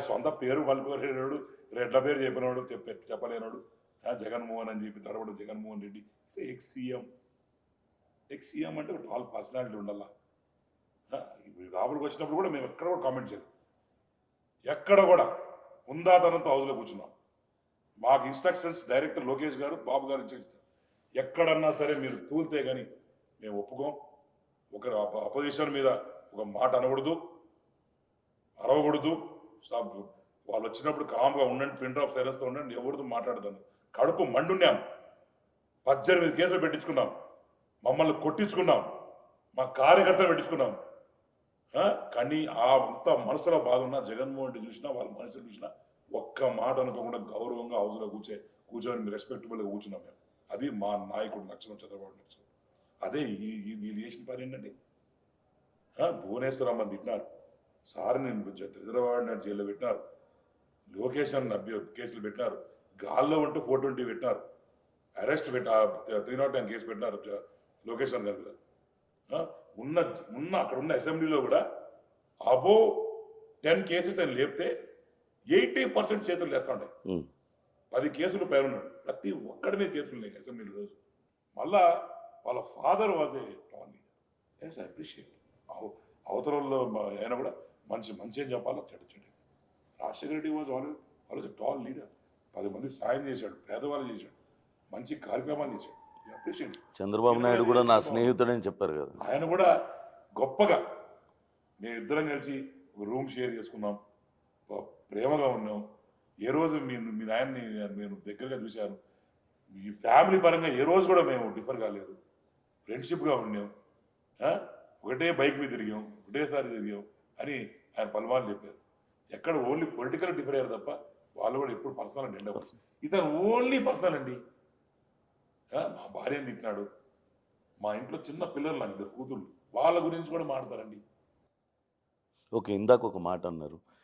సొంత పేరు పలుకోలేనోడు, రెడ్ల పేరు చెప్పినోడు, చెప్పలేనోడు, జగన్మోహన్ అని చెప్పి తడబడు Jaganmohan Reddy. Ex CM. Ex CM అంటే ఒక వాళ్ళ పర్సనాలిటీ ఉండాలా. రాబడికి వచ్చినప్పుడు కూడా మేము ఎక్కడ కూడా కామెంట్ చేయలేదు. ఎక్కడ కూడా ఉందాతనంతో హౌస్లో కూర్చున్నాం. మాకు ఇన్స్ట్రక్షన్స్ డైరెక్టర్ లోకేష్ గారు, బాబు గారు ఇచ్చేస్తారు. ఎక్కడన్నా సరే మీరు తూలితే కానీ మేము ఒప్పుకోం. ఒకరి అపోజిషన్ మీద ఒక మాట అనకూడదు, అరవకూడదు. వాళ్ళు వచ్చినప్పుడు కామ్గా ఉండండి, పిన్ డ్రాప్ సైలెన్స్తో ఉండండి, ఎవరితో మాట్లాడదాను. కడుపు మండున్నాం. 18 కేసులు పెట్టించుకున్నాం, మమ్మల్ని కొట్టించుకున్నాం, మా కార్యకర్తలు పెట్టించుకున్నాం. కానీ ఆ అంత మనసులో బాధ ఉన్నా, జగన్మోహన్ రెడ్డి చూసినా, వాళ్ళ మనుషులు చూసినా ఒక్క మాట అనుకోకుండా గౌరవంగా హౌస్లో కూర్చొని రెస్పెక్టబుల్గా కూర్చున్నాం మేము. అది మా నాయకుడు లక్షణం, చంద్రబాబు నాయుడు. అదే వీళ్ళు చేసిన పని ఏంటంటే భువనేశ్వరమ్మ తిట్టినారు, సార్ని చంద్రబాబు నాయుడు జైల్లో పెట్టినారు, లోకేష్ అన్న కేసులు పెట్టినారు, గాల్లో ఉంటూ 420 పెట్టినారు, అరెస్ట్ 309 కేసు పెట్టినారు లోకేష్ అన్న గారి మీద. అక్కడ ఉన్న అసెంబ్లీలో కూడా అబో 10 కేసెస్ అని లేపితే 80% చేతులు లేస్తూ ఉంటాయి. 10 కేసులు పైన ఉన్నాడు, ప్రతి ఒక్కడి మీద కేసులు లేవు అసెంబ్లీలో రోజు. మళ్ళా వాళ్ళ father was a tall leader. Appreciate. అవతరంలో ఆయన కూడా మంచి ఏం చెప్పాలో చెడు. Rajasekhara Reddy was always tall leader. 10 మందికి సాయం చేశాడు, పేదవాళ్ళు చేశాడు, మంచి కార్యక్రమాలు చేశాడు. అప్రిషియేట్. చంద్రబాబు నాయుడు కూడా నా స్నేహితుడని చెప్పారు కదా. ఆయన కూడా గొప్పగా మేమిద్దరం కలిసి ఒక రూమ్ షేర్ చేసుకున్నాం, ప్రేమగా ఉన్నాం. ఏ రోజు మీ నాయన్ని నేను దగ్గరగా చూశాను. ఈ ఫ్యామిలీ పరంగా ఏ రోజు కూడా మేము డిఫర్ కాలేదు, ఫ్రెండ్షిప్గా ఉన్నాం. ఒకటే బైక్ మీద తిరిగాం, ఒకటేసారి తిరిగాం అని ఆయన పలుమార్లు చెప్పారు. ఎక్కడ ఓన్లీ పొలిటికల్ డిఫర్ అయ్యారు తప్ప వాళ్ళు కూడా ఎప్పుడు పర్సనల్ అండి ఎండ. ఇతను ఓన్లీ పర్సనల్ అండి. మా భార్యను తిట్టినాడు, మా ఇంట్లో చిన్న పిల్లలు నాకు 2 కూతుళ్ళు, వాళ్ళ గురించి కూడా మాట్లాడతారండి. ఓకే, ఇందాక ఒక మాట అన్నారు,